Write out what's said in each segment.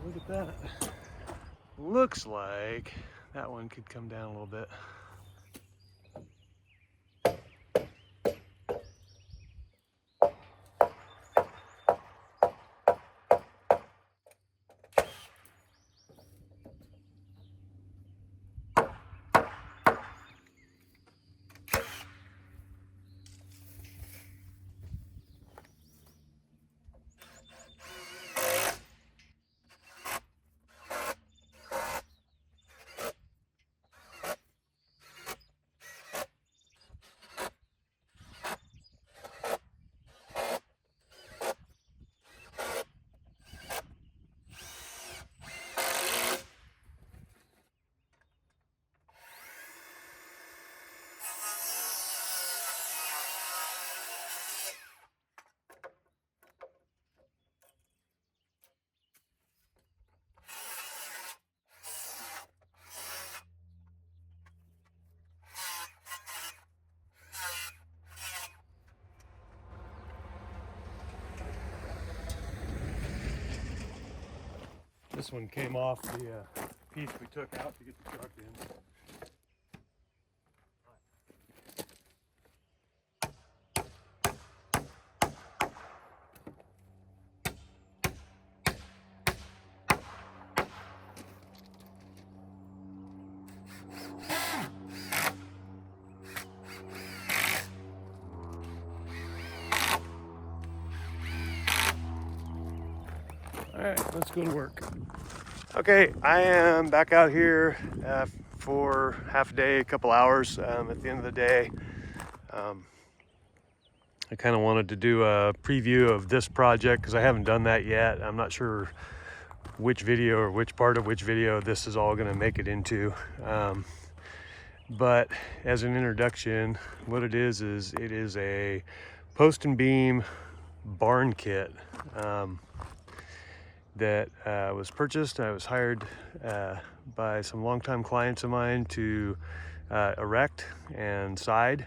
Look at that. Looks like that one could come down a little bit. This one came off the piece we took out to get the truck in. All right, let's go to work. Okay, I am back out here for half a day, a couple hours. At the end of the day, I kind of wanted to do a preview of this project because I haven't done that yet. I'm not sure which video or which part of which video this is all going to make it into. But as an introduction, what it is it is a post and beam barn kit that was purchased. I was hired by some longtime clients of mine to erect and side.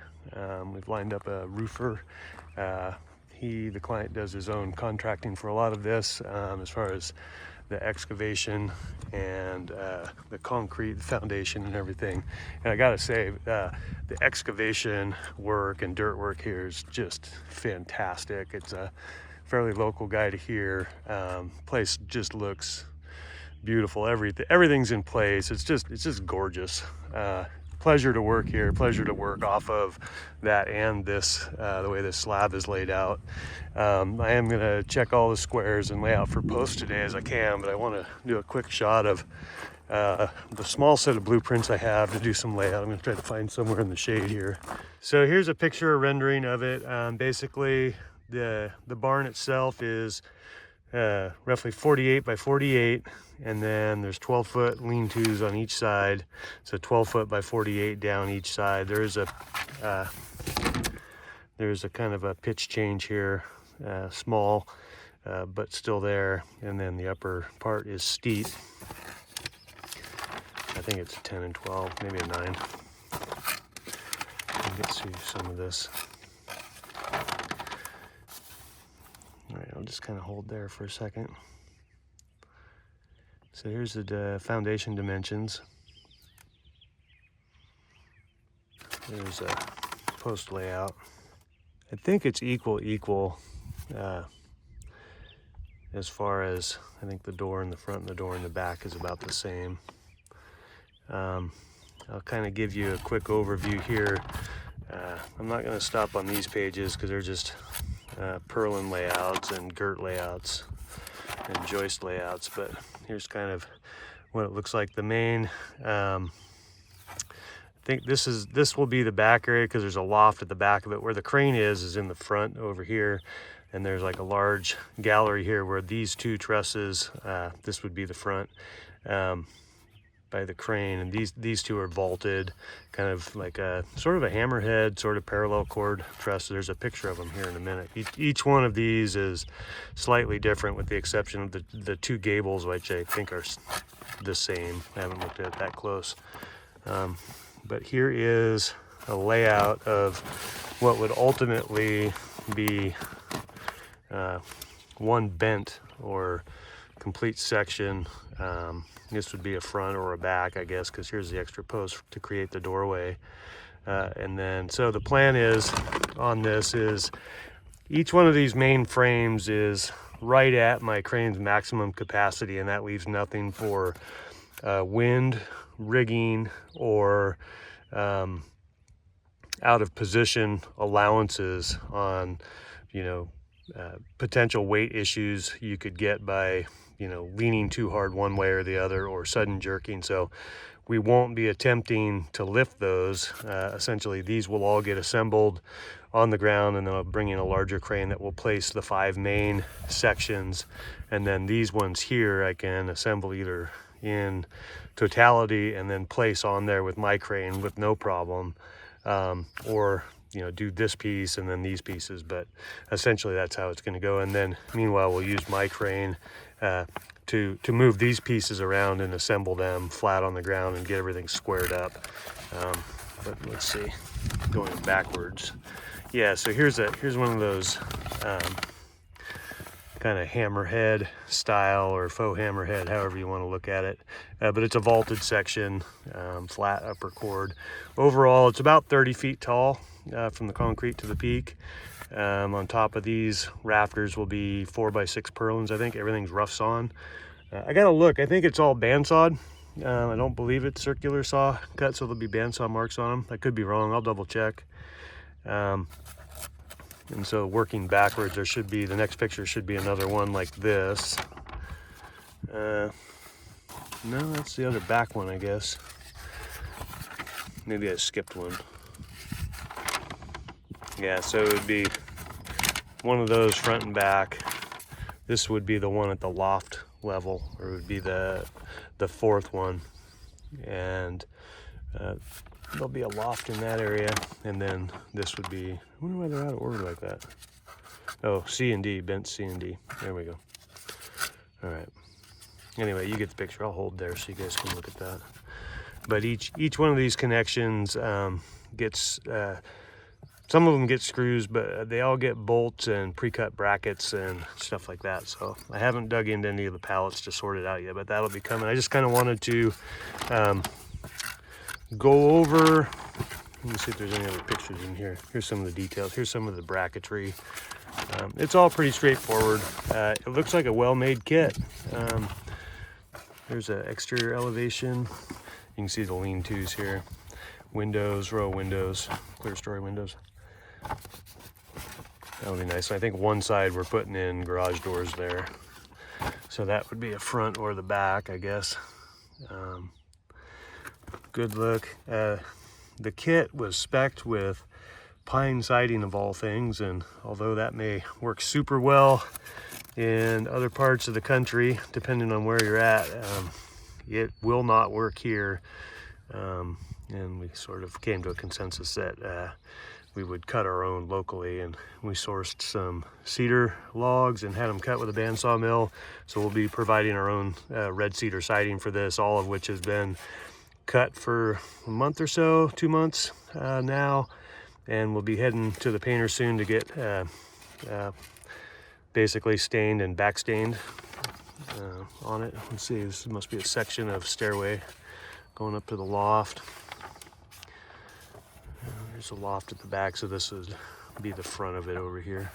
We've lined up a roofer. The client does his own contracting for a lot of this, as far as the excavation and the concrete, the foundation and everything. And I gotta say, the excavation work and dirt work here is just fantastic. It's a fairly local guy to here. Place just looks beautiful. Everything's in place. It's just gorgeous. Pleasure to work here, pleasure to work off of that and this, the way this slab is laid out. I am gonna check all the squares and lay out for post today as I can, but I wanna do a quick shot of the small set of blueprints I have to do some layout. I'm gonna try to find somewhere in the shade here. So here's a picture, a rendering of it. Basically, the barn itself is roughly 48 by 48, and then there's 12-foot lean-tos on each side, so 12-foot by 48 down each side. There's a kind of a pitch change here, small, but still there, and then the upper part is steep. I think it's a 10 and 12, maybe a 9. Let's see some of this. All right, I'll just kind of hold there for a second. So here's the foundation dimensions. There's a post layout. I think it's equal as far as, I think the door in the front and the door in the back is about the same. I'll kind of give you a quick overview here. I'm not going to stop on these pages because they're just purlin layouts and girt layouts and joist layouts, but here's kind of what it looks like. The main, I think this will be the back area because there's a loft at the back of it. Where the crane is in the front over here, and there's like a large gallery here where these two trusses, this would be the front, by the crane, and these two are vaulted, kind of like a sort of a hammerhead, sort of parallel cord truss. There's a picture of them here in a minute. Each one of these is slightly different, with the exception of the two gables, which I think are the same. I haven't looked at it that close. But here is a layout of what would ultimately be one bent or complete section. This would be a front or a back, I guess, because here's the extra post to create the doorway. And then, so the plan is on this is each one of these main frames is right at my crane's maximum capacity, and that leaves nothing for wind, rigging, or out of position allowances on, potential weight issues you could get by, leaning too hard one way or the other, or sudden jerking. So we won't be attempting to lift those. Essentially, these will all get assembled on the ground, and then I'll bring in a larger crane that will place the 5 main sections. And then these ones here, I can assemble either in totality and then place on there with my crane with no problem, or do this piece and then these pieces. But essentially that's how it's going to go. And then meanwhile, we'll use my crane to move these pieces around and assemble them flat on the ground and get everything squared up. But let's see, going backwards. Yeah, so here's one of those kind of hammerhead style, or faux hammerhead, however you want to look at it. But it's a vaulted section, flat upper chord. Overall, it's about 30 feet tall from the concrete to the peak. On top of these rafters will be 4x6 purlins. I think everything's rough sawn. I gotta look, I think it's all bandsawed. I don't believe it's circular saw cut, so there'll be bandsaw marks on them. I could be wrong, I'll double check. And so working backwards, there should be, the next picture should be another one like this. No, that's the other back one, I guess. Maybe I skipped one. Yeah, so it would be one of those front and back. This would be the one at the loft level, or it would be the fourth one. And there'll be a loft in that area, and then this would be, I wonder why they're out of order like that. Oh, C and D, bent C and D. There we go. All right. Anyway, you get the picture. I'll hold there so you guys can look at that. But each one of these connections gets, some of them get screws, but they all get bolts and pre-cut brackets and stuff like that. So I haven't dug into any of the pallets to sort it out yet, but that'll be coming. I just kind of wanted to go over, let me see if there's any other pictures in here. Here's some of the details. Here's some of the bracketry. It's all pretty straightforward. It looks like a well-made kit. There's an exterior elevation. You can see the lean-tos here. Windows, row windows, clear story windows. That'll be nice. I think one side we're putting in garage doors there. So that would be a front or the back, I guess. Good look. The kit was spec'd with pine siding of all things, and although that may work super well in other parts of the country, depending on where you're at, it will not work here. And we sort of came to a consensus that we would cut our own locally, and we sourced some cedar logs and had them cut with a bandsaw mill. So we'll be providing our own red cedar siding for this, all of which has been cut for a month or so, 2 months now, and we'll be heading to the painter soon to get basically stained and back stained on it. Let's see, this must be a section of stairway going up to the loft. There's a loft at the back, so this would be the front of it over here.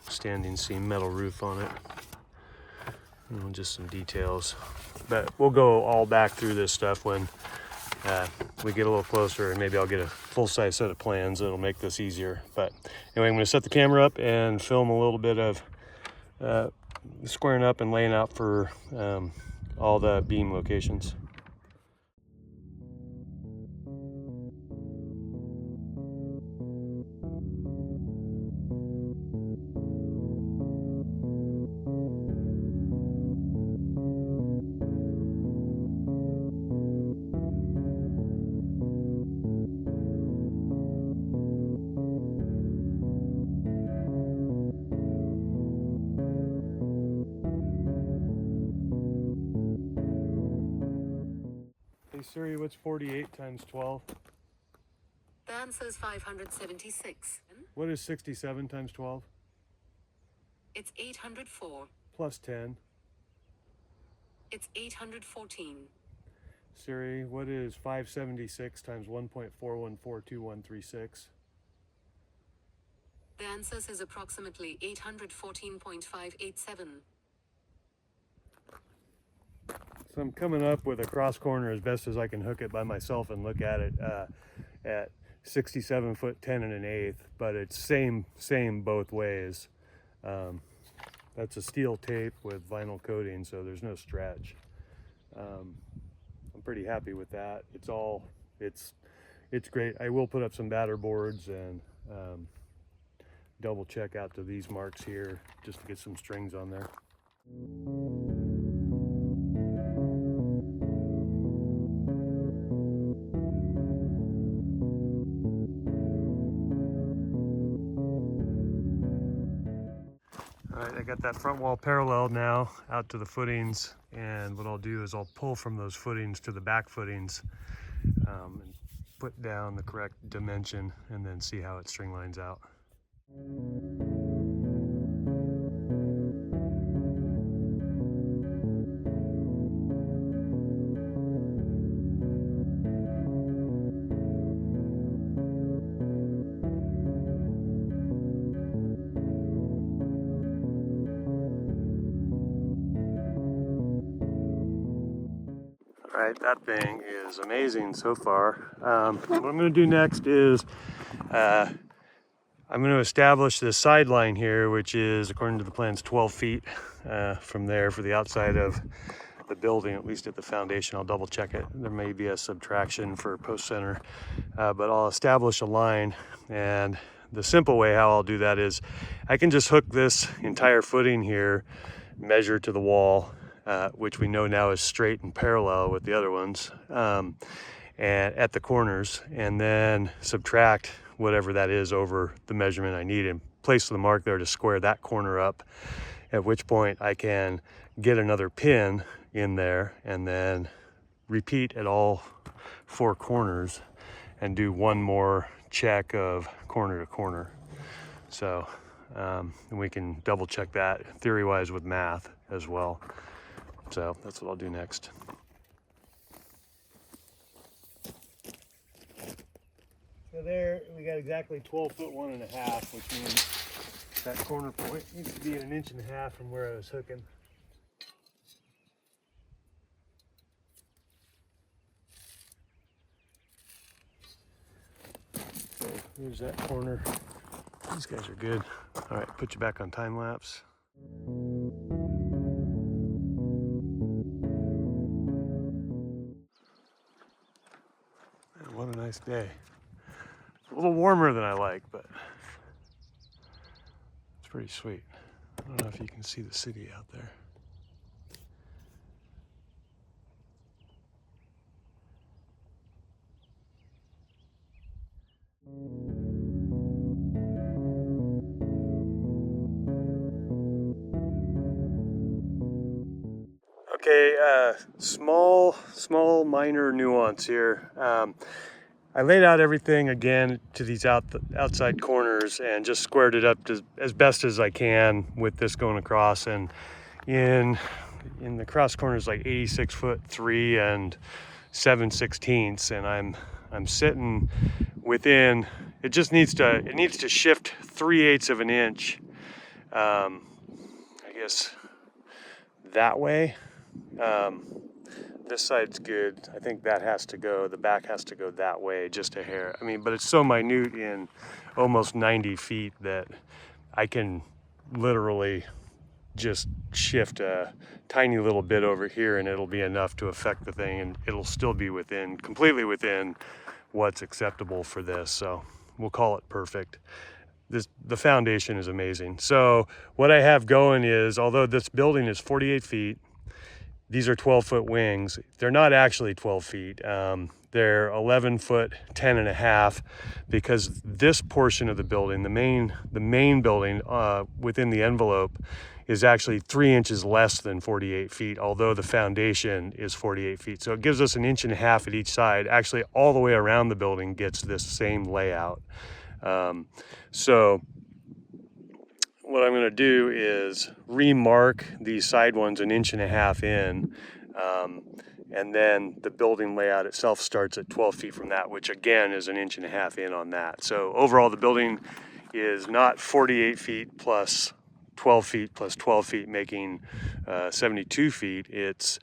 Standing seam metal roof on it. And just some details. But we'll go all back through this stuff when we get a little closer, and maybe I'll get a full-size set of plans that'll make this easier. But anyway, I'm going to set the camera up and film a little bit of squaring up and laying out for all the beam locations. Siri, what's 48 times 12? The answer is 576. What is 67 times 12? It's 804. Plus 10. It's 814. Siri, what is 576 times 1.4142136? The answer is approximately 814.587. So I'm coming up with a cross corner as best as I can hook it by myself and look at it at 67 foot 10 and an eighth, but it's same both ways. That's a steel tape with vinyl coating, so there's no stretch. I'm pretty happy with that. It's great. I will put up some batter boards and double check out to these marks here just to get some strings on there. All right, I got that front wall parallel now out to the footings, and what I'll do is I'll pull from those footings to the back footings and put down the correct dimension and then see how it string lines out. All right, that thing is amazing so far. What I'm going to do next is I'm going to establish this sideline here, which is, according to the plans, 12 feet from there for the outside of the building, at least at the foundation. I'll double check it. There may be a subtraction for post center, but I'll establish a line. And the simple way how I'll do that is I can just hook this entire footing here, measure to the wall, which we know now is straight and parallel with the other ones, and at the corners, and then subtract whatever that is over the measurement I need and place the mark there to square that corner up, at which point I can get another pin in there and then repeat at all four corners and do one more check of corner to corner. So and we can double check that theory-wise with math as well. So that's what I'll do next. So there we got exactly 12 foot 1.5, which means that corner point needs to be 1.5 inches from where I was hooking. So here's that corner. These guys are good. All right, put you back on time lapse. Man, what a nice day. A little warmer than I like, but it's pretty sweet. I don't know if you can see the city out there. Okay, small minor nuance here. I laid out everything again to these outside corners and just squared it up as best as I can with this going across. And in the cross corners, like 86 foot 3 and 7/16, and I'm sitting within. It just needs to shift 3/8 of an inch. I guess that way. This side's good. I think that has to go, the back has to go that way just a hair. I mean, but it's so minute in almost 90 feet that I can literally just shift a tiny little bit over here and it'll be enough to affect the thing, and it'll still be completely within what's acceptable for this. So we'll call it perfect. The foundation is amazing. So what I have going is, although this building is 48 feet, these are 12 foot wings. They're not actually 12 feet. They're 11 foot 10.5, because this portion of the building, the main building within the envelope, is actually 3 inches less than 48 feet, although the foundation is 48 feet. So it gives us 1.5 inches at each side. Actually, all the way around the building gets this same layout. So what I'm going to do is remark these side ones 1.5 inches in, and then the building layout itself starts at 12 feet from that, which again is 1.5 inches in on that. So overall the building is not 48 feet plus 12 feet plus 12 feet making 72 feet. It's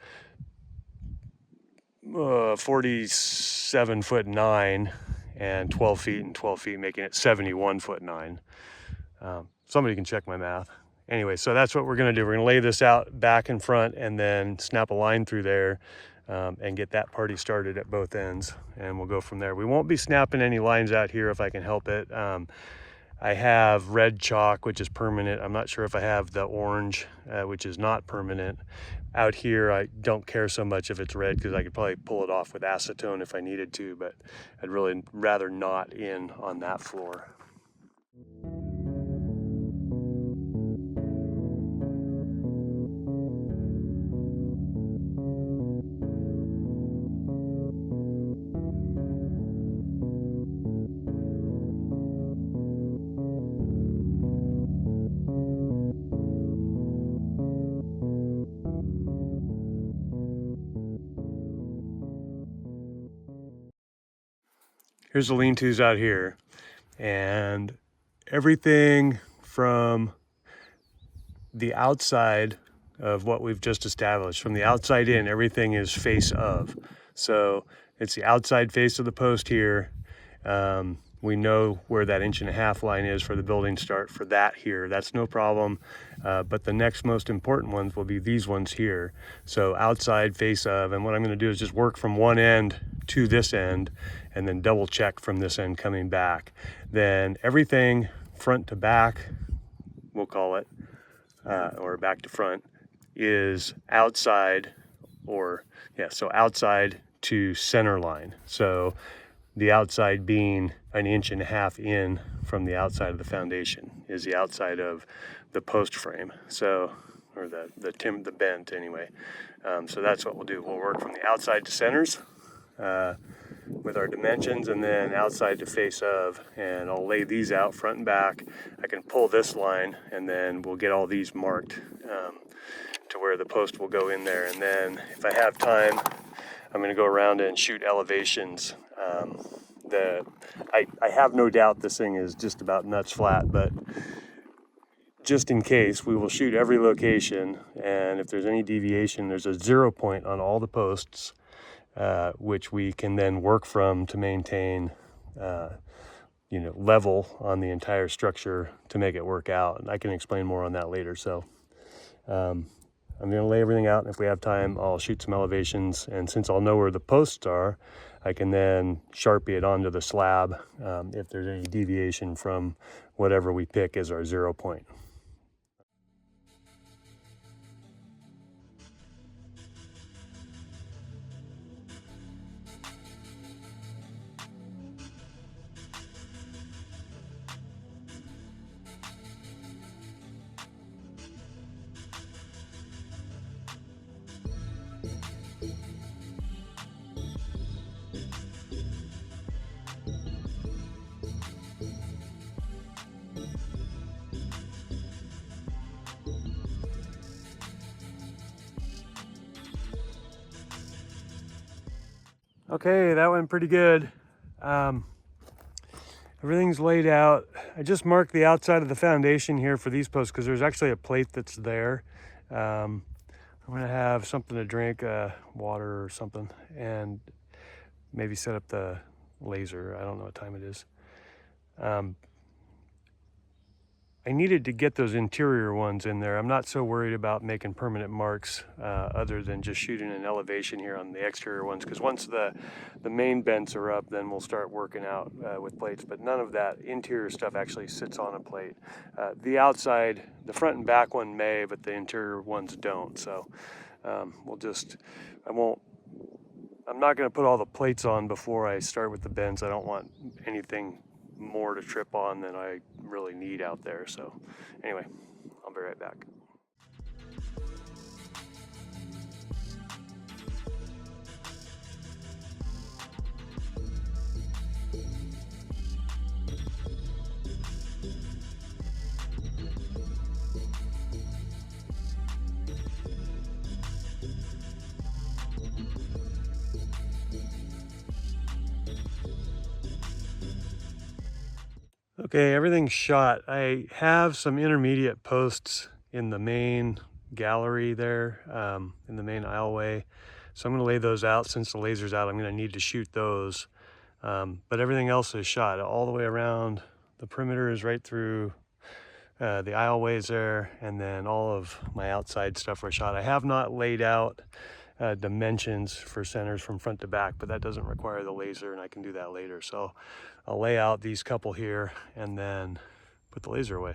47'9" and 12 feet and 12 feet, making it 71'9". Somebody can check my math. Anyway, so that's what we're gonna do. We're gonna lay this out back and front and then snap a line through there and get that party started at both ends, and we'll go from there. We won't be snapping any lines out here if I can help it. I have red chalk, which is permanent. I'm not sure if I have the orange, which is not permanent. Out here, I don't care so much if it's red because I could probably pull it off with acetone if I needed to, but I'd really rather not in on that floor. Here's the lean-tos out here, and everything from the outside of what we've just established, from the outside in, everything is face of. So it's the outside face of the post here. We know where that 1.5 inch line is for the building start for that here. That's no problem. But the next most important ones will be these ones here. So outside face of, and what I'm going to do is just work from one end to this end and then double check from this end coming back. Then everything front to back, we'll call it, or back to front, is outside, or so outside to center line. So the outside being 1.5 inches in from the outside of the foundation is the outside of the post frame. So, or the bent anyway. So that's what we'll do. We'll work from the outside to centers with our dimensions, and then outside to face of, and I'll lay these out front and back. I can pull this line, and then we'll get all these marked to where the post will go in there. And then if I have time, I'm going to go around and shoot elevations. I have no doubt this thing is just about nuts flat, but just in case, we will shoot every location, and if there's any deviation, there's a 0 point on all the posts, which we can then work from to maintain level on the entire structure to make it work out. And I can explain more on that later. So I'm going to lay everything out, and if we have time, I'll shoot some elevations, and since I'll know where the posts are, I can then Sharpie it onto the slab if there's any deviation from whatever we pick as our 0 point. Okay, that went pretty good. Everything's laid out. I just marked the outside of the foundation here for these posts because there's actually a plate that's there. I'm gonna have something to drink, water or something, and maybe set up the laser. I don't know what time it is. I needed to get those interior ones in there. I'm not so worried about making permanent marks other than just shooting an elevation here on the exterior ones, because once the main bents are up, then we'll start working out with plates. But none of that interior stuff actually sits on a plate. The outside, the front and back one may, but the interior ones don't. So I'm not going to put all the plates on before I start with the bends. I don't want anything more to trip on than I really need out there. So anyway, I'll be right back. Okay, everything's shot. I have some intermediate posts in the main gallery there, in the main aisleway. So I'm gonna lay those out. Since the laser's out, I'm gonna need to shoot those. But everything else is shot all the way around. The perimeter is right through the aisleways there, and then all of my outside stuff was shot. I have not laid out dimensions for centers from front to back, but that doesn't require the laser, and I can do that later. So I'll lay out these couple here and then put the laser away.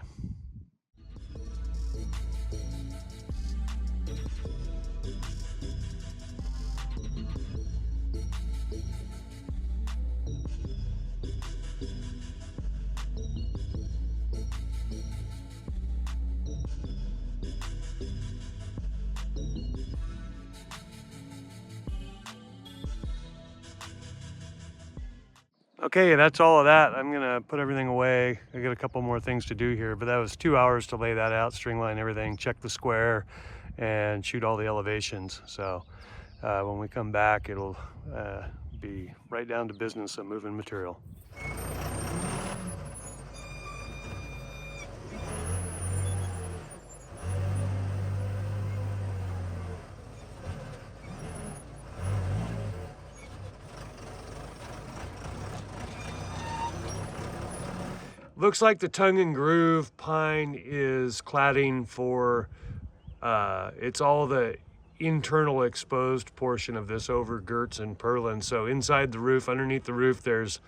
Okay, that's all of that. I'm gonna put everything away. I got a couple more things to do here, but that was 2 hours to lay that out, string line everything, check the square, and shoot all the elevations. So when we come back, it'll be right down to business of moving material. Looks like the tongue and groove pine is cladding for, it's all the internal exposed portion of this over girts and purlin. So inside the roof, underneath the roof, there's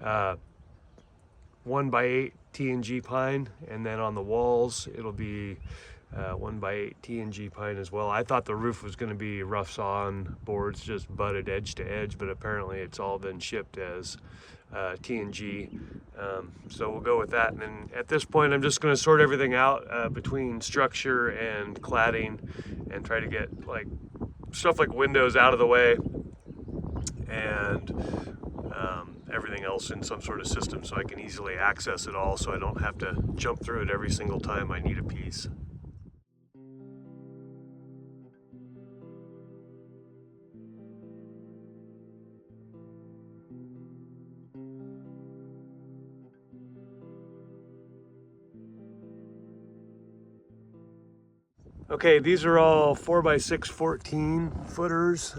1x8 T&G pine, and then on the walls, it'll be 1x8 T&G pine as well. I thought the roof was gonna be rough sawn boards, just butted edge to edge, but apparently it's all been shipped as T&G. So we'll go with that. And then at this point, I'm just gonna sort everything out between structure and cladding and try to get like stuff like windows out of the way and everything else in some sort of system so I can easily access it all, so I don't have to jump through it every single time I need a piece. Okay, these are all 4x6 14 footers.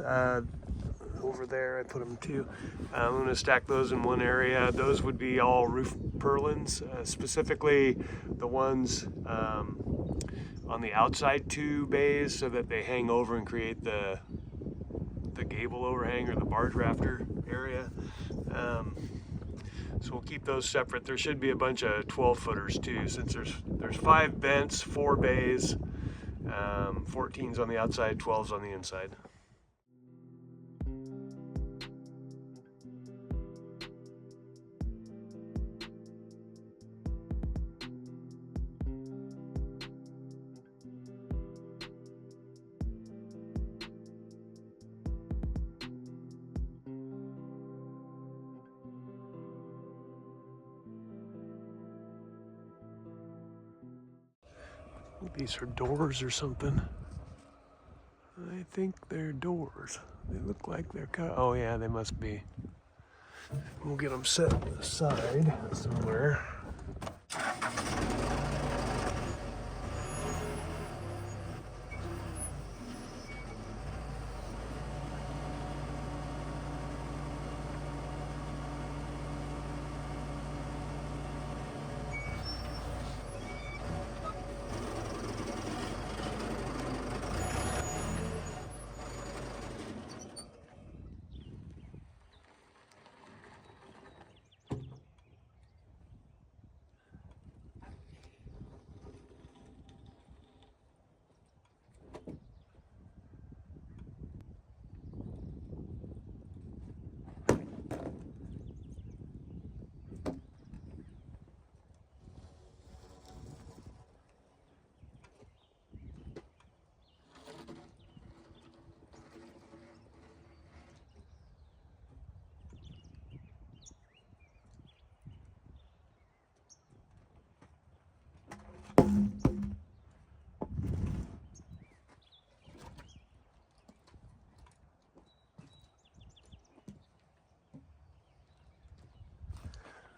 Over there, I put them too. I'm gonna stack those in one area. Those would be all roof purlins, specifically the ones on the outside two bays so that they hang over and create the gable overhang or the barge rafter area. So we'll keep those separate. There should be a bunch of 12 footers too, since there's 5 vents, 4 bays, 14s on the outside, 12s on the inside. These are doors or something. I think they're doors. They look like they're cut. Oh yeah, they must be. We'll get them set aside somewhere.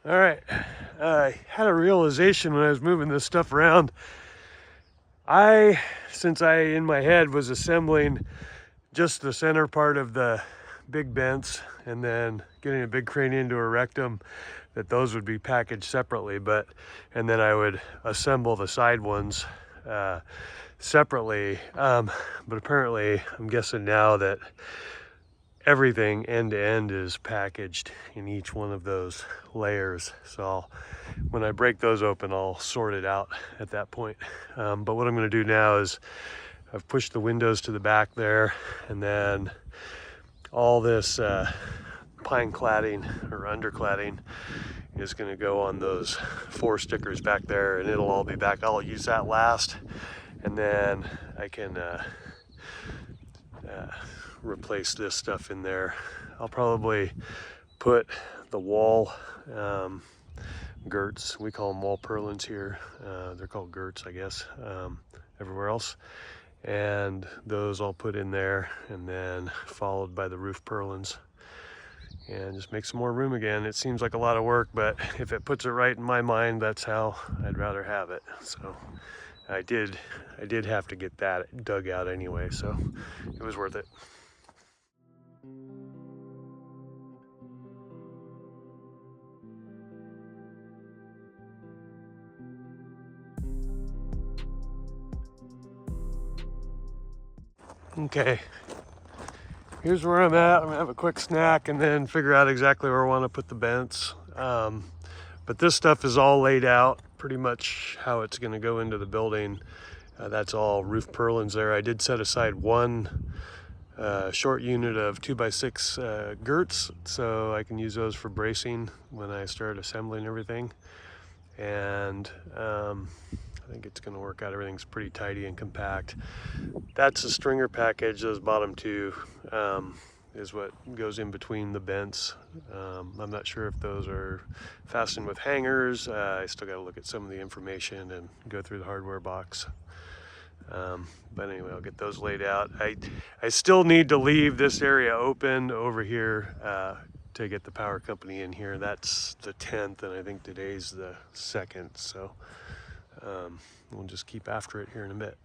All right, I had a realization when I was moving this stuff around. Since I in my head was assembling just the center part of the big vents and then getting a big crane in to erect them, that those would be packaged separately, and then I would assemble the side ones separately. But apparently I'm guessing now that everything end to end is packaged in each one of those layers. So when I break those open, I'll sort it out at that point. But what I'm going to do now is I've pushed the windows to the back there, and then all this pine cladding or undercladding is going to go on those 4 stickers back there, and it'll all be back. I'll use that last, and then I can replace this stuff in there. I'll probably put the wall girts, we call them wall purlins here, they're called girts I guess everywhere else, and those I'll put in there, and then followed by the roof purlins, and just make some more room again. It seems like a lot of work, but if it puts it right in my mind, that's how I'd rather have it. So I did have to get that dug out anyway, so it was worth it. Okay, here's where I'm at. I'm gonna have a quick snack and then figure out exactly where I want to put the vents. But this stuff is all laid out pretty much how it's going to go into the building. That's all roof purlins there. I did set aside one short unit of 2x6 girts, so I can use those for bracing when I start assembling everything. And I think it's going to work out. Everything's pretty tidy and compact. That's a stringer package. Those bottom 2 is what goes in between the vents. I'm not sure if those are fastened with hangers. I still got to look at some of the information and go through the hardware box. But anyway, I'll get those laid out. I still need to leave this area open over here to get the power company in here. That's the 10th, and I think today's the 2nd, so we'll just keep after it here in a bit.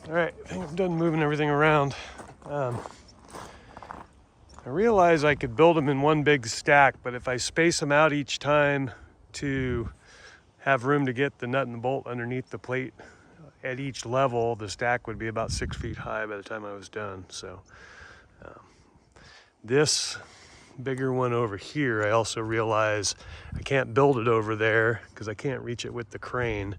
All right, I think I'm done moving everything around. I realize I could build them in one big stack, but if I space them out each time to have room to get the nut and the bolt underneath the plate at each level, the stack would be about 6 feet high by the time I was done. So this bigger one over here, I also realize I can't build it over there because I can't reach it with the crane.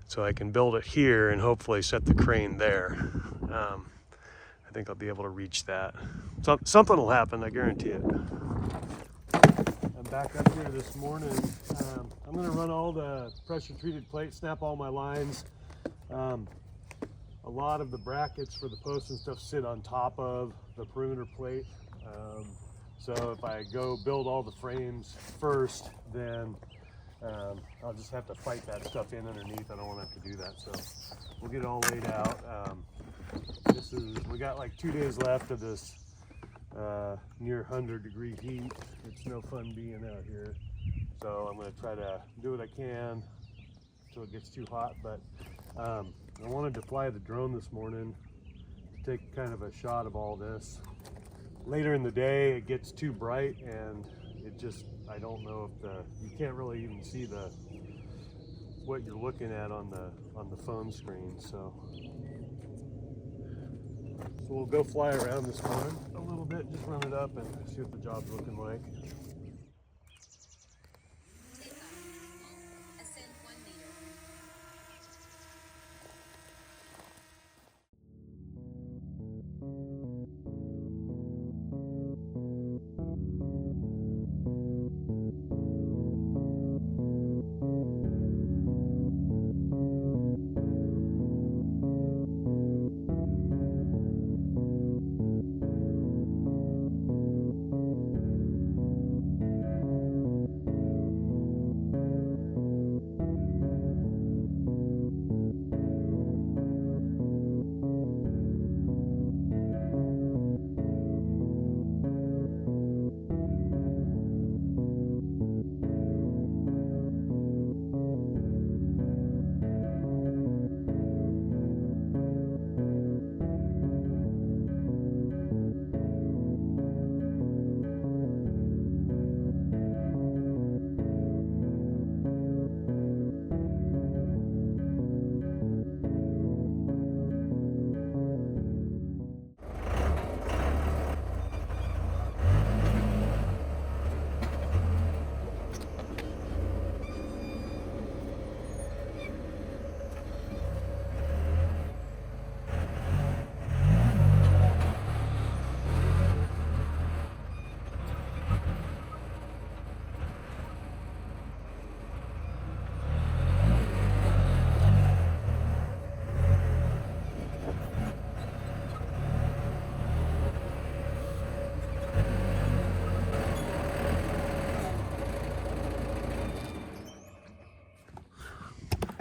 So I can build it here and hopefully set the crane there. I think I'll be able to reach that. Something will happen, I guarantee it. I'm back up here this morning. I'm gonna run all the pressure treated plates, snap all my lines. A lot of the brackets for the posts and stuff sit on top of the perimeter plate. So if I go build all the frames first, then I'll just have to fight that stuff in underneath. I don't want to have to do that, so we'll get it all laid out. We got like 2 days left of this near 100-degree heat. It's no fun being out here, so I'm going to try to do what I can until it gets too hot. But I wanted to fly the drone this morning to take kind of a shot of all this. Later in the day, it gets too bright, and it just, I don't know if you can't really even see what you're looking at on the phone screen. So So we'll go fly around this one a little bit, just run it up and see what the job's looking like. Ascend 1 meter.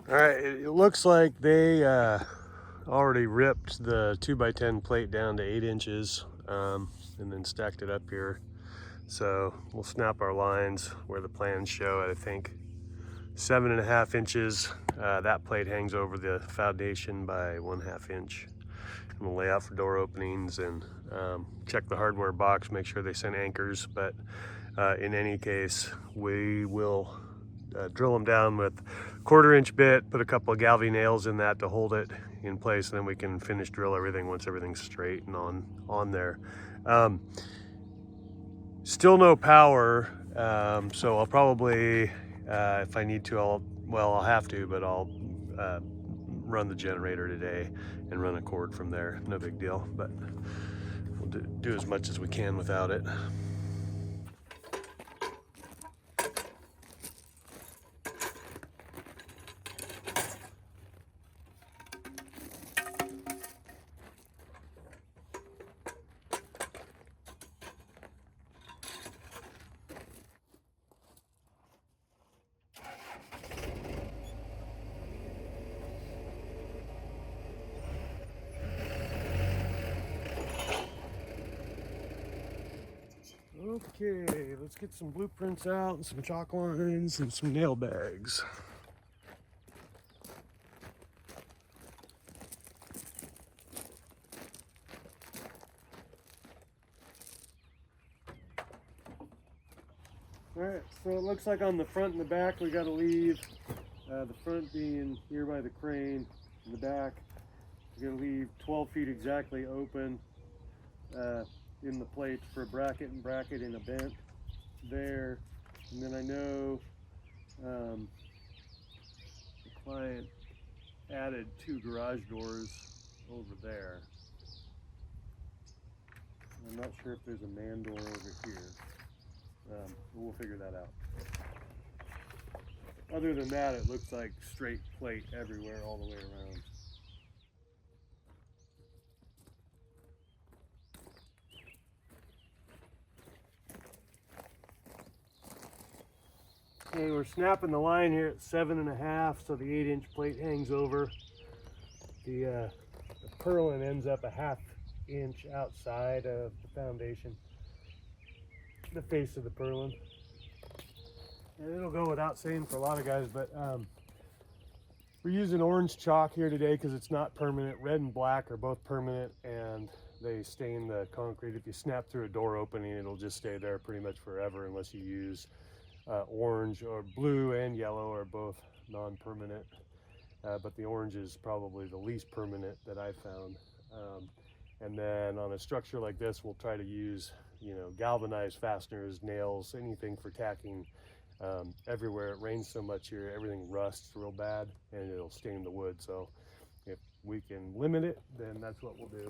All right, it looks like they already ripped the 2x10 plate down to 8 inches and then stacked it up here. So we'll snap our lines where the plans show at, I think, 7.5 inches. That plate hangs over the foundation by 1/2 inch. And we'll lay out for door openings and check the hardware box, make sure they sent anchors. But in any case, we will drill them down with 1/4 inch bit, put a couple of galvy nails in that to hold it in place, and then we can finish drill everything once everything's straight and on there. Still no power, so I'll probably, if I need to, I'll have to, but I'll run the generator today and run a cord from there. No big deal, but we'll do as much as we can without it. Okay, let's get some blueprints out and some chalk lines and some nail bags. All right, so it looks like on the front and the back we got to leave, the front being here by the crane, and the back we got to leave 12 feet exactly open in the plates for a bracket and bracket in a vent there. And then I know the client added 2 garage doors over there. I'm not sure if there's a man door over here, but we'll figure that out. Other than that, it looks like straight plate everywhere all the way around. Okay, we're snapping the line here at 7.5, so the 8-inch plate hangs over. The purlin ends up a 1/2 inch outside of the foundation, the face of the purlin. And it'll go without saying for a lot of guys, but we're using orange chalk here today because it's not permanent. Red and black are both permanent and they stain the concrete. If you snap through a door opening, it'll just stay there pretty much forever unless you use orange, or blue and yellow are both non-permanent, but the orange is probably the least permanent that I've found. And then on a structure like this, we'll try to use, you know, galvanized fasteners, nails, anything for tacking everywhere. It rains so much here, everything rusts real bad and it'll stain the wood. So if we can limit it, then that's what we'll do.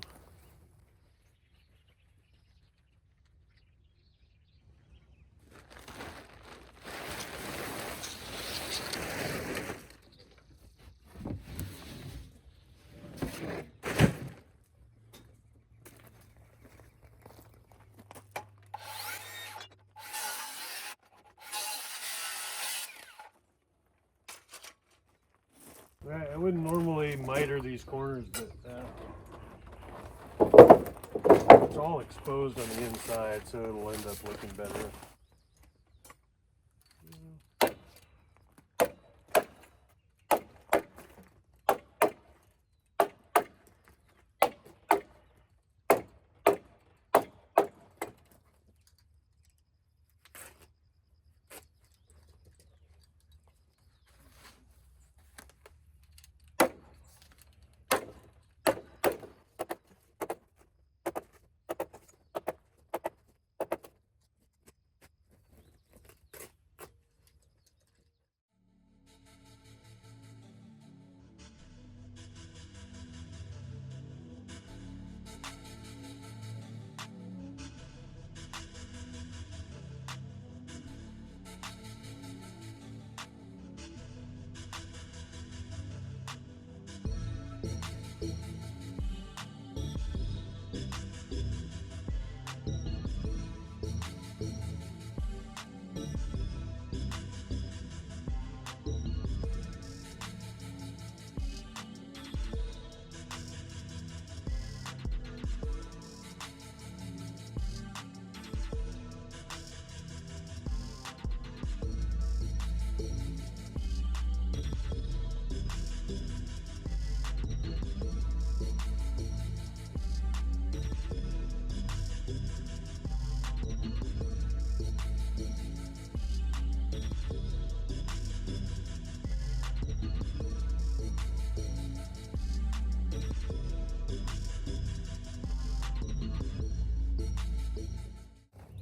Right, I wouldn't normally miter these corners, but it's all exposed on the inside, so it'll end up looking better.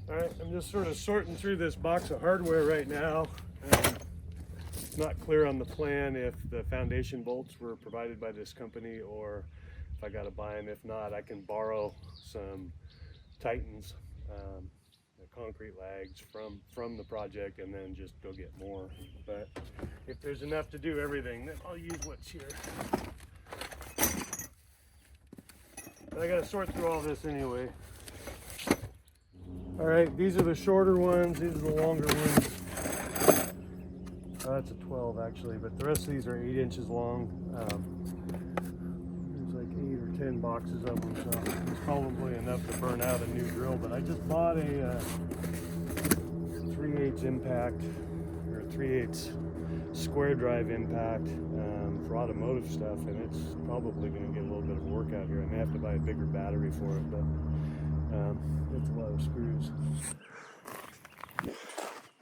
All right, I'm just sort of sorting through this box of hardware right now. It's not clear on the plan if the foundation bolts were provided by this company or if I got to buy them. If not, I can borrow some Titans, the concrete lags from the project and then just go get more. But if there's enough to do everything, then I'll use what's here. But I got to sort through all this anyway. All right, these are the shorter ones, these are the longer ones. That's a 12 actually, but the rest of these are 8 inches long. There's like 8 or 10 boxes of them, so it's probably enough to burn out a new drill. But I just bought a 3/8 impact, or 3/8 square drive impact for automotive stuff, and it's probably going to get a little bit of work out here. I may have to buy a bigger battery for it, but it's a lot of screws.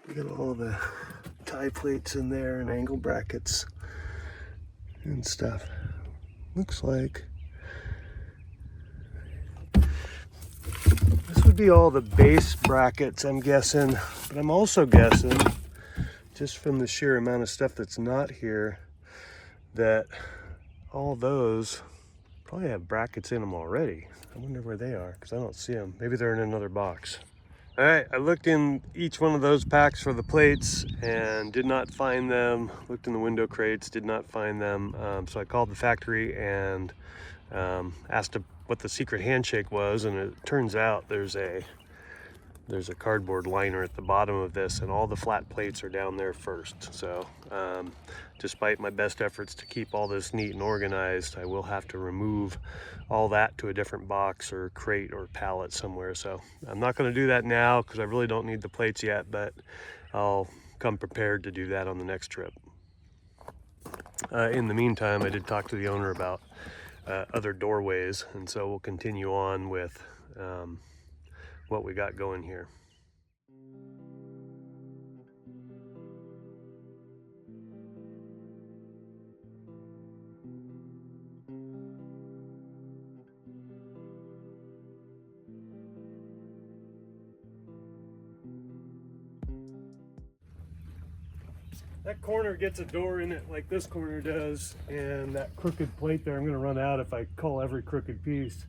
Look at all the tie plates in there and angle brackets and stuff. Looks like this would be all the base brackets, I'm guessing, but I'm also guessing, just from the sheer amount of stuff that's not here, that all those probably have brackets in them already. I wonder where they are, because I don't see them. Maybe they're in another box. All right, I looked in each one of those packs for the plates and did not find them. Looked in the window crates, did not find them. So I called the factory and asked what the secret handshake was, and it turns out there's a cardboard liner at the bottom of this, and all the flat plates are down there first. So despite my best efforts to keep all this neat and organized, I will have to remove all that to a different box or crate or pallet somewhere. So I'm not going to do that now because I really don't need the plates yet, but I'll come prepared to do that on the next trip. In the meantime, I did talk to the owner about other doorways, and so we'll continue on with what we got going here. That corner gets a door in it like this corner does, and that crooked plate there I'm going to run out if I cull every crooked piece.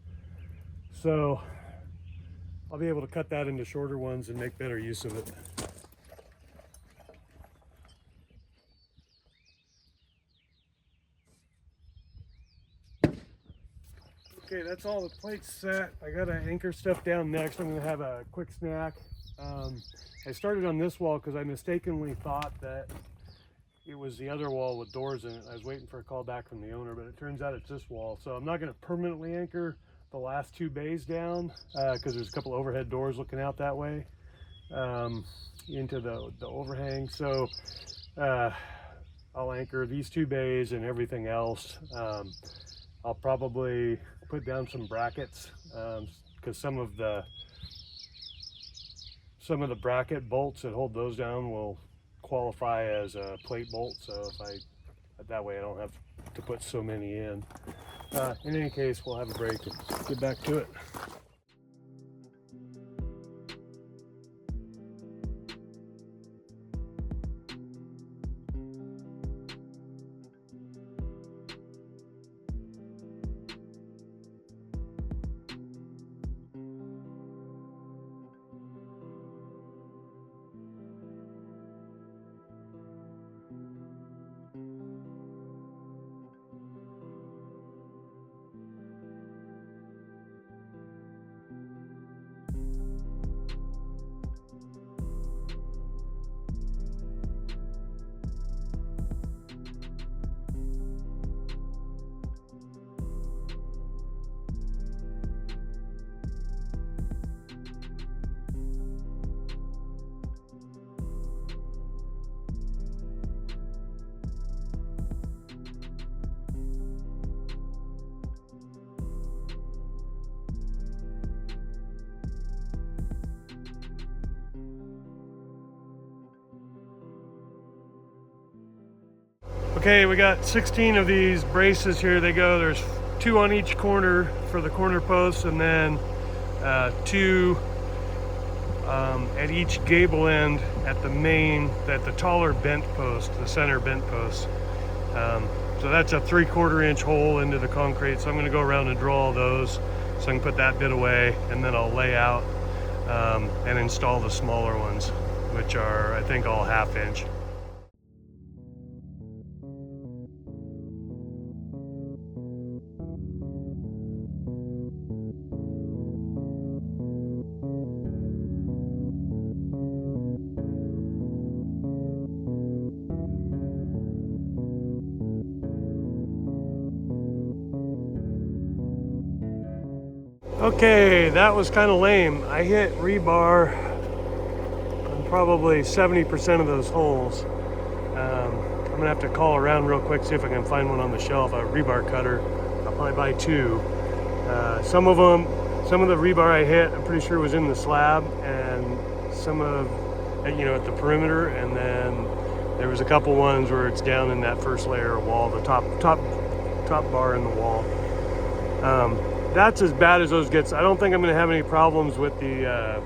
So I'll be able to cut that into shorter ones and make better use of it. Okay, that's all the plates set. I got to anchor stuff down next. I'm going to have a quick snack. I started on this wall because I mistakenly thought that it was the other wall with doors in it. I was waiting for a call back from the owner, but it turns out it's this wall. So I'm not going to permanently anchor the last two bays down because there's a couple overhead doors looking out that way into the overhang. So I'll anchor these two bays and everything else. I'll probably put down some brackets because some of the bracket bolts that hold those down will qualify as a plate bolt. So that way I don't have to put so many in. In any case, we'll have a break and get back to it. Okay, we got 16 of these braces here. They go, there's 2 on each corner for the corner posts, and then 2 at each gable end at the taller bent post, the center bent post. So that's a 3/4 inch hole into the concrete. So I'm gonna go around and drill all those so I can put that bit away, and then I'll lay out and install the smaller ones, which are, I think, all 1/2 inch. Okay, that was kind of lame. I hit rebar on probably 70% of those holes. I'm gonna have to call around real quick, see if I can find one on the shelf, a rebar cutter. I'll probably buy 2. Some of the rebar I hit, I'm pretty sure was in the slab, and some of, at the perimeter, and then there was a couple ones where it's down in that first layer of wall, the top bar in the wall. That's as bad as those gets. I don't think I'm going to have any problems with the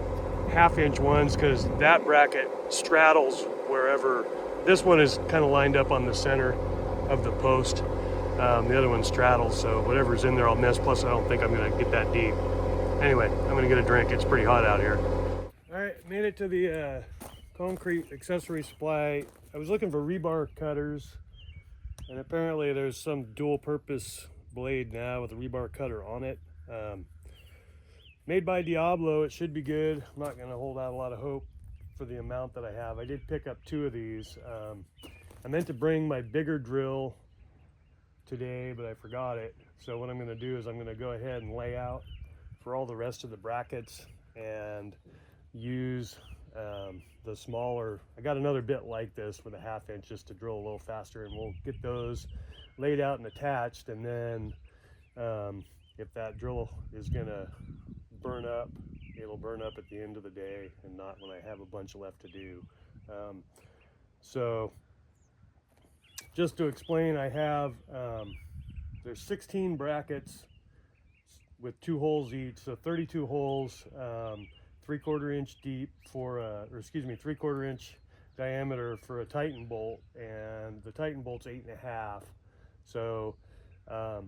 1/2 inch ones because that bracket straddles wherever. This one is kind of lined up on the center of the post. The other one straddles, so whatever's in there I'll miss. Plus I don't think I'm going to get that deep. Anyway, I'm going to get a drink. It's pretty hot out here. All right, made it to the concrete accessory supply. I was looking for rebar cutters, and apparently there's some dual purpose blade now with a rebar cutter on it. Made by Diablo, it should be good. I'm not going to hold out a lot of hope for the amount that I have. I did pick up 2 of these. I meant to bring my bigger drill today, but I forgot it. So what I'm going to do is I'm going to go ahead and lay out for all the rest of the brackets and use the smaller. I got another bit like this with a 1/2 inch just to drill a little faster, and we'll get those laid out and attached. And then if that drill is gonna burn up, it'll burn up at the end of the day and not when I have a bunch left to do. So just to explain, I have there's 16 brackets with 2 holes each, so 32 holes, 3/4 inch deep for 3/4 inch diameter for a Titan bolt, and the Titan bolt's 8.5. So I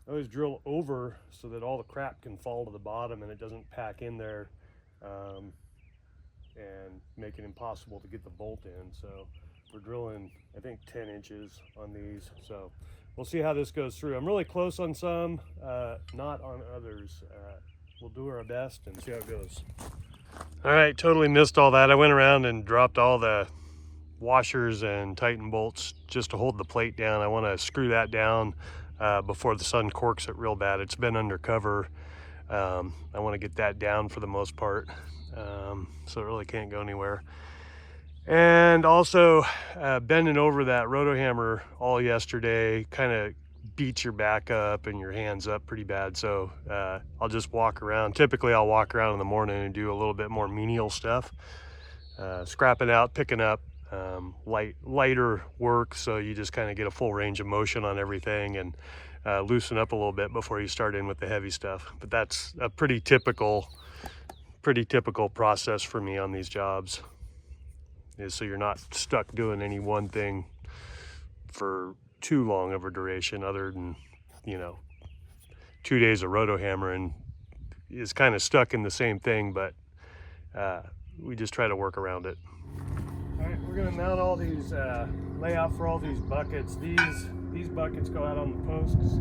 always drill over so that all the crap can fall to the bottom and it doesn't pack in there and make it impossible to get the bolt in. So we're drilling, I think, 10 inches on these. So we'll see how this goes through. I'm really close on some, not on others. We'll do our best and see how it goes. All right, totally missed all that. I went around and dropped all the washers and Titan bolts just to hold the plate down. I want to screw that down before the sun corks it real bad. It's been undercover. I want to get that down for the most part, so it really can't go anywhere. And also bending over that roto hammer all yesterday kind of beats your back up and your hands up pretty bad. So I'll just walk around. Typically I'll walk around in the morning and do a little bit more menial stuff, scrapping out, picking up, lighter work, so you just kind of get a full range of motion on everything and loosen up a little bit before you start in with the heavy stuff. But that's a pretty typical process for me on these jobs, is so you're not stuck doing any one thing for too long of a duration, other than, 2 days of roto hammering is kind of stuck in the same thing, but we just try to work around it. All right, we're gonna mount all these, lay out for all these buckets. These buckets go out on the posts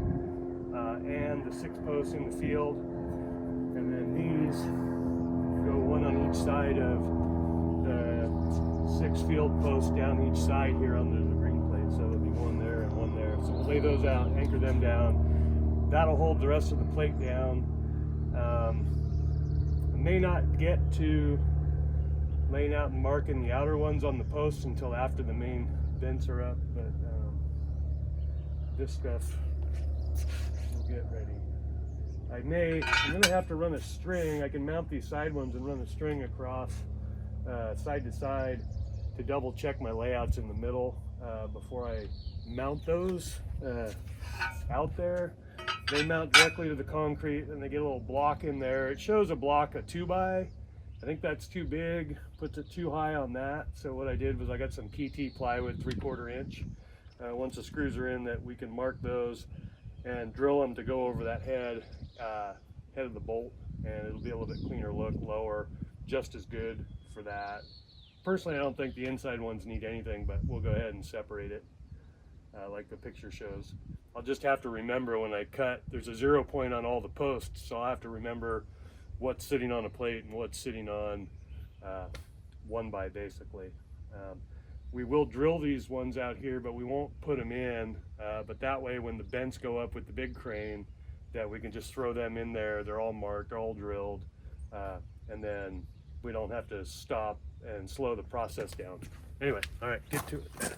and the 6 posts in the field. And then these go one on each side of the 6 field posts down each side here under the green plate. So there'll be one there and one there. So we'll lay those out, anchor them down. That'll hold the rest of the plate down. I may not get to laying out and marking the outer ones on the posts until after the main vents are up, but this stuff will get ready. I'm gonna have to run a string. I can mount these side ones and run a string across side to side to double check my layouts in the middle before I mount those out there. They mount directly to the concrete, and they get a little block in there. It shows a block, a 2x. I think that's too big, puts it too high on that. So what I did was I got some PT plywood, 3/4 inch. Once the screws are in, that we can mark those and drill them to go over that head of the bolt, and it'll be a little bit cleaner look, lower, just as good for that. Personally, I don't think the inside ones need anything, but we'll go ahead and separate it like the picture shows. I'll just have to remember when I cut, there's a 0 point on all the posts, so I'll have to remember what's sitting on a plate and what's sitting on 1x basically. We will drill these ones out here, but we won't put them in, but that way when the vents go up with the big crane, that we can just throw them in there. They're all marked, they're all drilled, and then we don't have to stop and slow the process down. Anyway, all right, get to it.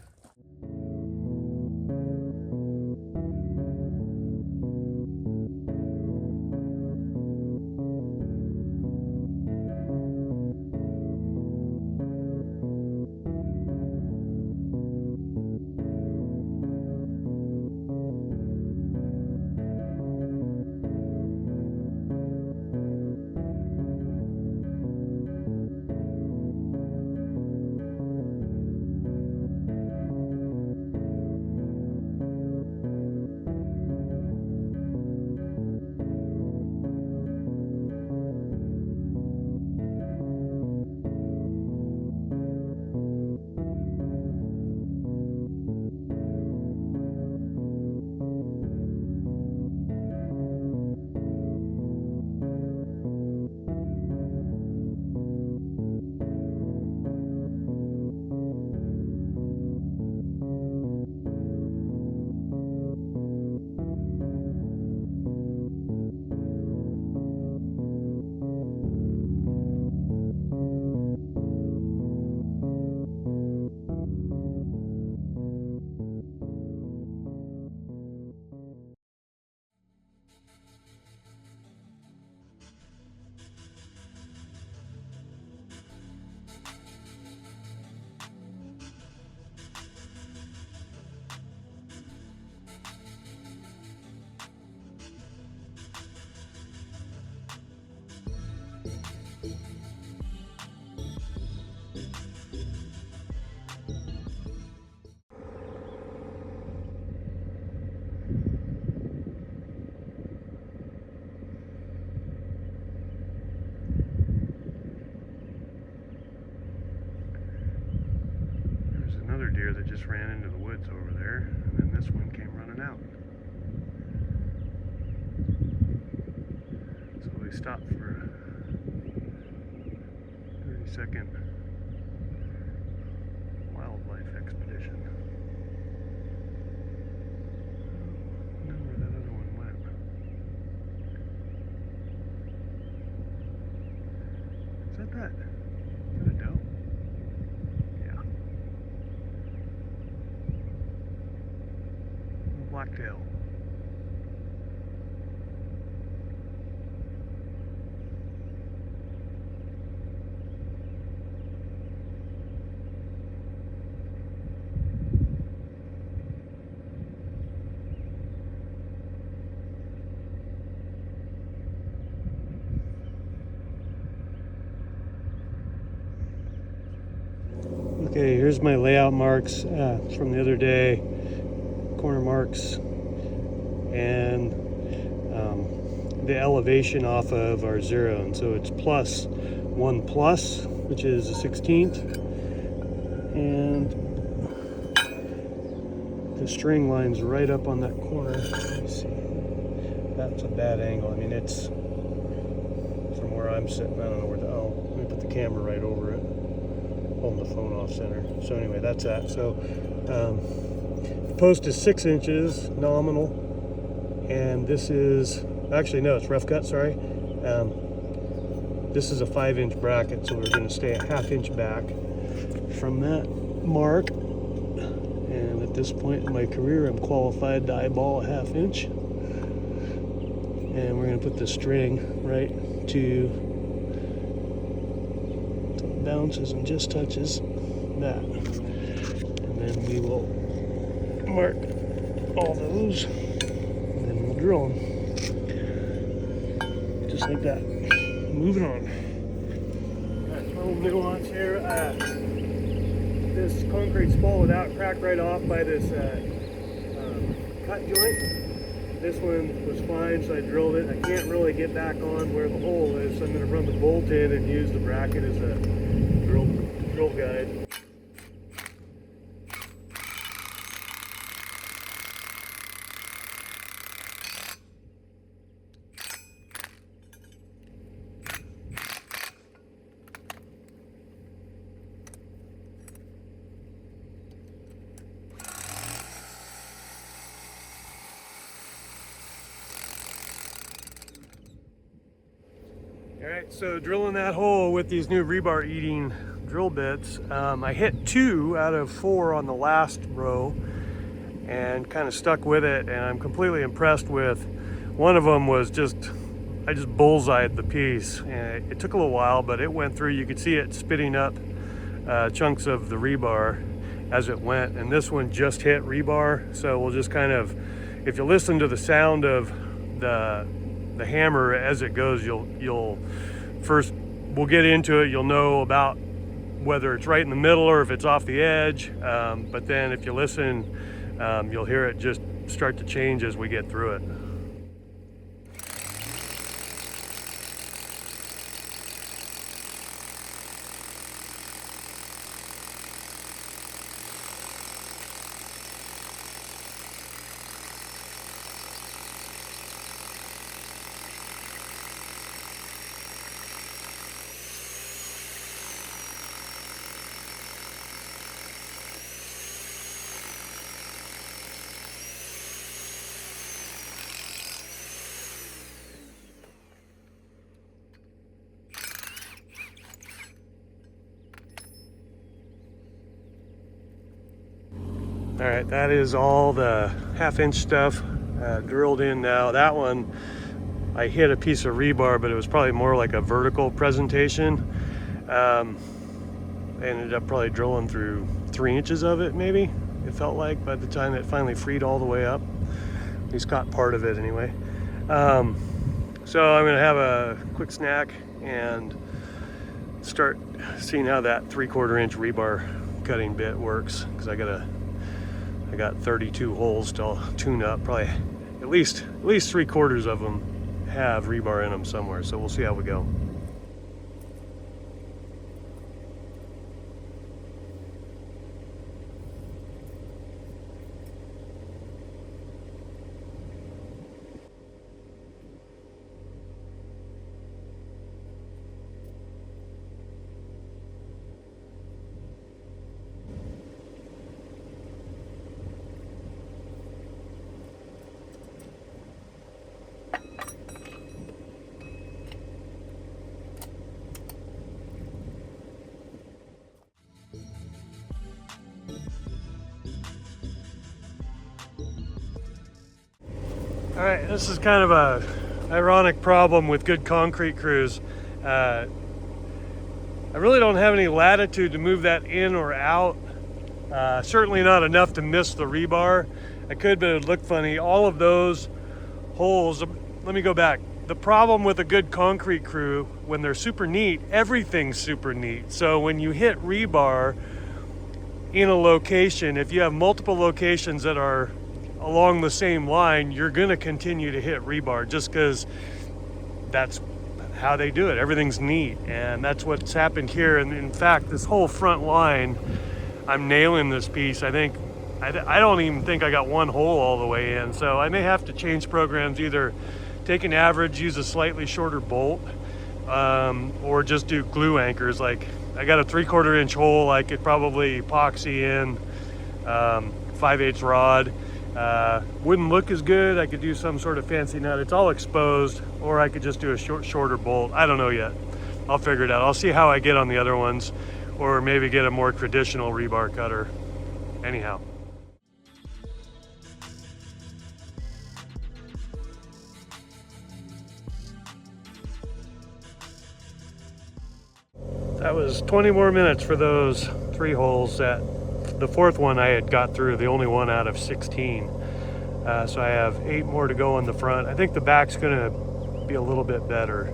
another deer that just ran into the woods over there, and then this one came running out. So we stopped for a 30-second wildlife expedition. I don't know where that other one went. Is that that? Is that a doe? Yeah. Blacktail. Okay, here's my layout marks from the other day, corner marks, and the elevation off of our zero. And so it's +1 plus, which is a 16th, and the string line's right up on that corner. Let me see. That's a bad angle. I mean, it's from where I'm sitting. I don't know where the, oh, let me put the camera right over it. Holding the phone off center. So anyway, that's that. So the post is 6 inches nominal, and this is actually no, it's rough cut. Sorry. This is a 5-inch bracket, so we're going to stay a 1/2 inch back from that mark. And at this point in my career, I'm qualified to eyeball a 1/2 inch. And we're going to put the string right to bounces and just touches that, and then we will mark all those, and then we'll drill them just like that. Moving on. Got a little nuance here. This concrete spool without cracked right off by this cut joint. This one was fine, so I drilled it. I can't really get back on where the hole is, so I'm going to run the bolt in and use the bracket as a drill guide. All right, so drilling that hole with these new rebar eating drill bits, I hit 2 out of 4 on the last row and kind of stuck with it, and I'm completely impressed with one of them. Was just, I just bullseyed the piece, and it took a little while, but it went through. You could see it spitting up chunks of the rebar as it went, and this one just hit rebar. So we'll just kind of, if you listen to the sound of the hammer as it goes, you'll first, we'll get into it, you'll know about whether it's right in the middle or if it's off the edge, but then if you listen, you'll hear it just start to change as we get through it. All right, that is all the 1/2 inch stuff drilled in now. That one, I hit a piece of rebar, but it was probably more like a vertical presentation. I ended up probably drilling through 3 inches of it, maybe, it felt like, by the time it finally freed all the way up. At least caught part of it anyway. So I'm gonna have a quick snack and start seeing how that 3/4 inch rebar cutting bit works, because I got 32 holes to tune up. Probably at least 3/4 of them have rebar in them somewhere, so we'll see how we go. All right, this is kind of a ironic problem with good concrete crews. I really don't have any latitude to move that in or out. Certainly not enough to miss the rebar. I could, but it would look funny. All of those holes, let me go back. The problem with a good concrete crew, when they're super neat, everything's super neat. So when you hit rebar in a location, if you have multiple locations that are along the same line, you're gonna continue to hit rebar just because that's how they do it. Everything's neat, and that's what's happened here. And in fact, this whole front line, I'm nailing this piece. I don't even think I got one hole all the way in, so I may have to change programs, either take an average, use a slightly shorter bolt, or just do glue anchors. Like, I got a 3/4 inch hole I could probably epoxy in 5/8 rod. Wouldn't look as good. I could do some sort of fancy nut. It's all exposed, or I could just do a shorter bolt. I don't know yet. I'll figure it out. I'll see how I get on the other ones, or maybe get a more traditional rebar cutter. Anyhow. That was 20 more minutes for those 3 holes. That the 4th one I had got through, the only one out of 16. So I have 8 more to go on the front. I think the back's gonna be a little bit better.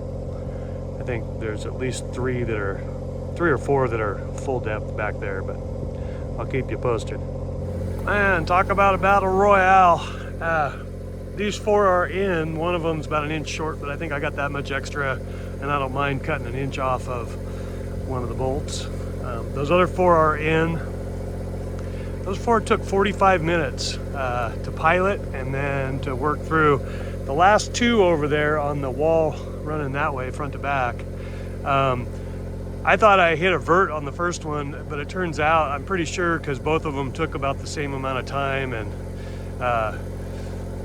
I think there's at least 3 or 4 that are full depth back there, but I'll keep you posted. Man, talk about a battle royale. These 4 are in. One of them's about an inch short, but I think I got that much extra, and I don't mind cutting an inch off of one of the bolts. Those other 4 are in. Those 4 took 45 minutes to pilot and then to work through. The last 2 over there on the wall running that way, front to back, I thought I hit a vert on the first one, but it turns out, I'm pretty sure, because both of them took about the same amount of time and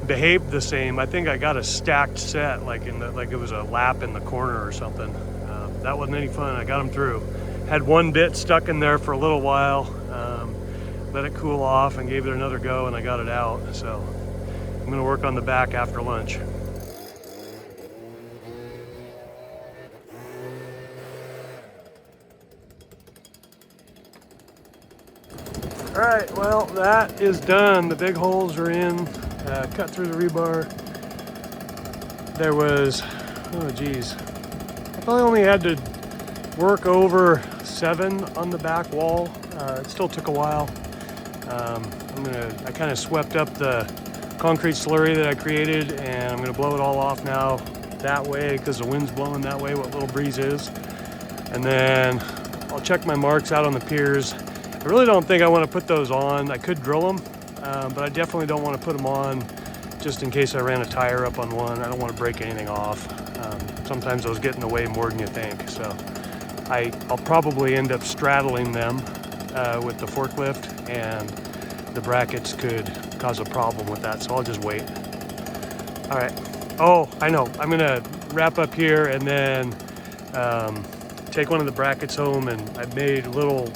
behaved the same. I think I got a stacked set, like it was a lap in the corner or something. That wasn't any fun. I got them through. Had one bit stuck in there for a little while. Let it cool off and gave it another go, and I got it out. So I'm gonna work on the back after lunch. All right, well, that is done. The big holes are in, cut through the rebar. There was, oh geez, I probably only had to work over 7 on the back wall. It still took a while. I kind of swept up the concrete slurry that I created, and I'm gonna blow it all off now that way, because the wind's blowing that way, what little breeze is. And then I'll check my marks out on the piers. I really don't think I want to put those on. I could drill them, but I definitely don't want to put them on just in case I ran a tire up on one. I don't want to break anything off. Sometimes those get in the way more than you think. So I'll probably end up straddling them with the forklift, and the brackets could cause a problem with that, so I'll just wait. All right. Oh, I know. I'm gonna wrap up here and then take one of the brackets home, and I've made little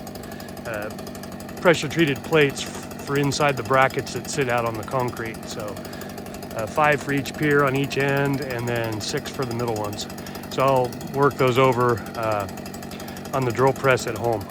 pressure treated plates for inside the brackets that sit out on the concrete. So 5 for each pier on each end, and then 6 for the middle ones. So I'll work those over on the drill press at home.